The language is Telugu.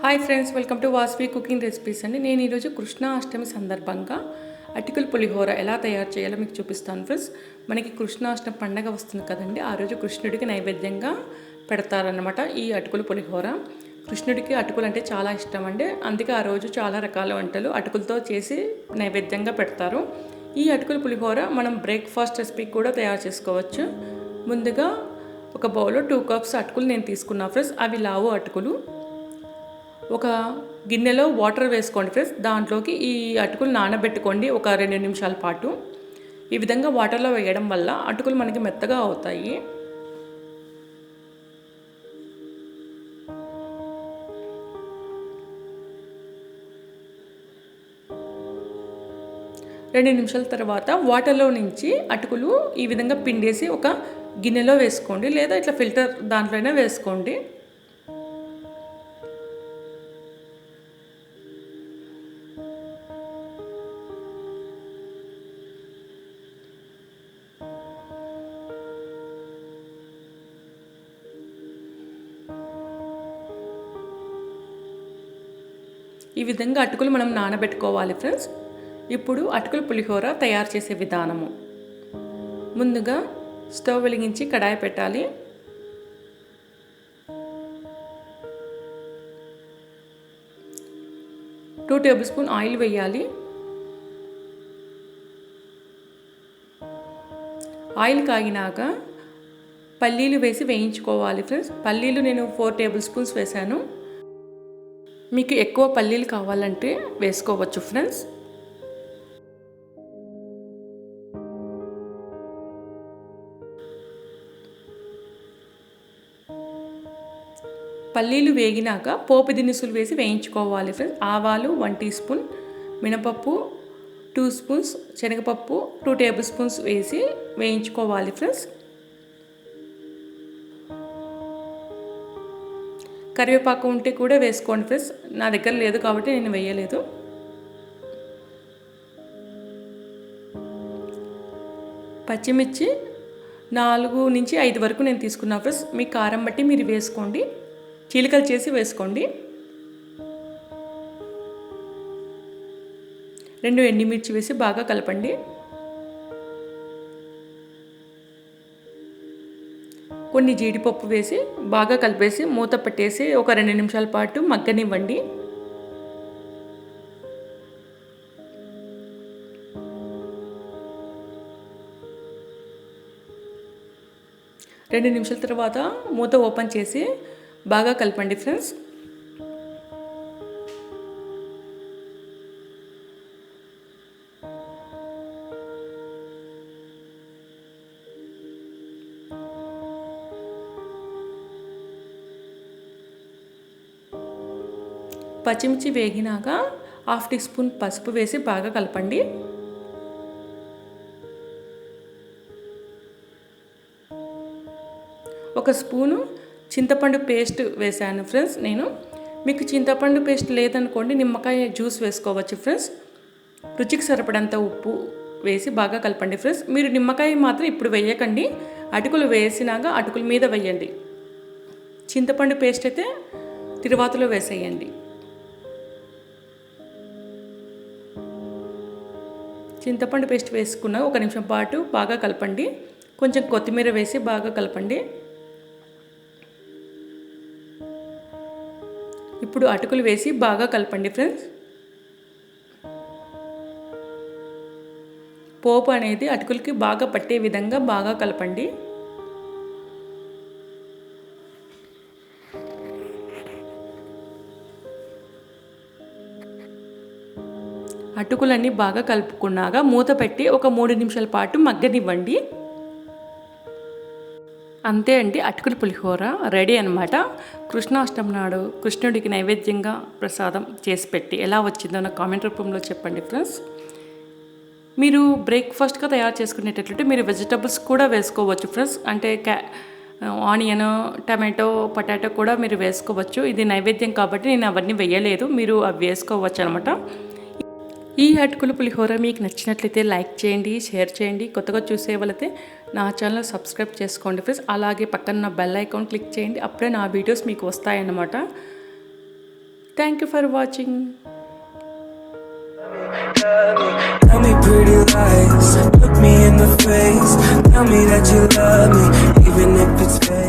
Hi friends, welcome to Vasavi cooking recipes అండి. నేను ఈరోజు కృష్ణ అష్టమి సందర్భంగా అటుకుల పులిహోర ఎలా తయారు చేయాలో మీకు చూపిస్తాను ఫ్రెండ్స్. మనకి కృష్ణాష్టమి పండగ వస్తుంది కదండి, ఆ రోజు కృష్ణుడికి నైవేద్యంగా పెడతారనమాట ఈ అటుకుల పులిహోర. కృష్ణుడికి అటుకులు అంటే చాలా ఇష్టం అండి, అందుకే ఆ రోజు చాలా రకాల వంటలు అటుకులతో చేసి నైవేద్యంగా పెడతారు. ఈ అటుకుల పులిహోర మనం బ్రేక్ఫాస్ట్ రెసిపీ కూడా తయారు చేసుకోవచ్చు. ముందుగా ఒక బౌల్లో 2 కప్స్ అటుకులు నేను తీసుకున్నా ఫ్రెండ్స్. అవి లావు అటుకులు. ఒక గిన్నెలో వాటర్ వేసుకోండి ఫ్రెండ్స్. దాంట్లోకి ఈ అటుకులు నానబెట్టుకోండి ఒక 2 నిమిషాల పాటు. ఈ విధంగా వాటర్లో వేయడం వల్ల అటుకులు మనకి మెత్తగా అవుతాయి. రెండు నిమిషాల తర్వాత వాటర్లో నుంచి అటుకులు ఈ విధంగా పిండేసి ఒక గిన్నెలో వేసుకోండి, లేదా ఇట్లా ఫిల్టర్ దాంట్లోనే వేసుకోండి. ఈ విధంగా అటుకులు మనం నానబెట్టుకోవాలి ఫ్రెండ్స్. ఇప్పుడు అటుకుల పులిహోర తయారు చేసే విధానము. ముందుగా స్టవ్ వెలిగించి కడాయి పెట్టాలి. టూ టేబుల్ స్పూన్ ఆయిల్ వేయాలి. ఆయిల్ కాగినాక పల్లీలు వేసి వేయించుకోవాలి ఫ్రెండ్స్. పల్లీలు నేను 4 టేబుల్ స్పూన్స్ వేసాను. మీకు ఎక్కువ పల్లీలు కావాలంటే వేసుకోవచ్చు ఫ్రెండ్స్. పల్లీలు వేగినాక పోపు దినుసులు వేసి వేయించుకోవాలి ఫ్రెండ్స్. ఆవాలు 1 టీ స్పూన్, మినపప్పు 2 స్పూన్స్, శనగపప్పు 2 టేబుల్ స్పూన్స్ వేసి వేయించుకోవాలి ఫ్రెండ్స్. కరివేపాకు ఉంటే కూడా వేసుకోండి ఫ్రెండ్స్. నా దగ్గర లేదు కాబట్టి నేను వేయలేదు. పచ్చిమిర్చి 4 నుంచి 5 వరకు నేను తీసుకున్నా ఫ్రెండ్స్. మీ కారం బట్టి మీరు వేసుకోండి, చీలికలు చేసి వేసుకోండి. 2 ఎండుమిర్చి వేసి బాగా కలపండి. కొన్ని జీడిపప్పు వేసి బాగా కలిపేసి మూత పెట్టేసి ఒక 2 నిమిషాల పాటు మగ్గనివ్వండి. రెండు నిమిషాల తర్వాత మూత ఓపెన్ చేసి బాగా కలపండి ఫ్రెండ్స్. పచ్చిమిర్చి వేగినాక 1/2 టీ స్పూన్ పసుపు వేసి బాగా కలపండి. ఒక స్పూను చింతపండు పేస్ట్ వేసాను ఫ్రెండ్స్ నేను. మీకు చింతపండు పేస్ట్ లేదనుకోండి, నిమ్మకాయ జ్యూస్ వేసుకోవచ్చు ఫ్రెండ్స్. రుచికి సరిపడంత ఉప్పు వేసి బాగా కలపండి ఫ్రెండ్స్. మీరు నిమ్మకాయ మాత్రం ఇప్పుడు వేయకండి, అటుకులు వేసినాక అటుకుల మీద వేయండి. చింతపండు పేస్ట్ అయితే తిరువాతలో వేసేయండి. చింతపండు పేస్ట్ వేసుకున్న 1 నిమిషం పాటు బాగా కలపండి. కొంచెం కొత్తిమీర వేసి బాగా కలపండి. ఇప్పుడు అటుకులు వేసి బాగా కలపండి ఫ్రెండ్స్. పోపు అనేది అటుకులకి బాగా పట్టే విధంగా బాగా కలపండి. అటుకులన్నీ బాగా కలుపుకున్నాక మూత పెట్టి ఒక 3 నిమిషాల పాటు మగ్గనివ్వండి. అంతే అండి, అటుకుల పులిహోర రెడీ అనమాట. కృష్ణాష్టమి నాడు కృష్ణుడికి నైవేద్యంగా ప్రసాదం చేసి పెట్టి ఎలా వచ్చిందో నాకు కామెంట్ రూపంలో చెప్పండి ఫ్రెండ్స్. మీరు బ్రేక్ఫాస్ట్గా తయారు చేసుకునేటట్లయితే మీరు వెజిటబుల్స్ కూడా వేసుకోవచ్చు ఫ్రెండ్స్. అంటే ఆనియన్, టమాటో, పొటాటో కూడా మీరు వేసుకోవచ్చు. ఇది నైవేద్యం కాబట్టి నేను అవన్నీ వేయలేదు, మీరు అవి వేసుకోవచ్చు అనమాట. ఈ అటుకుల పులిహోర మీకు నచ్చినట్లయితే లైక్ చేయండి, షేర్ చేయండి. కొత్తగా చూసే వాళ్ళైతే నా ఛానల్ సబ్స్క్రైబ్ చేసుకోండి ఫ్రెండ్స్. అలాగే పక్కన బెల్ ఐకాన్ క్లిక్ చేయండి, అప్పుడే నా వీడియోస్ మీకు వస్తాయన్నమాట. Thank you for watching. Tell me pretty lies, look me in the face. Tell me that you love me, even if it's fake.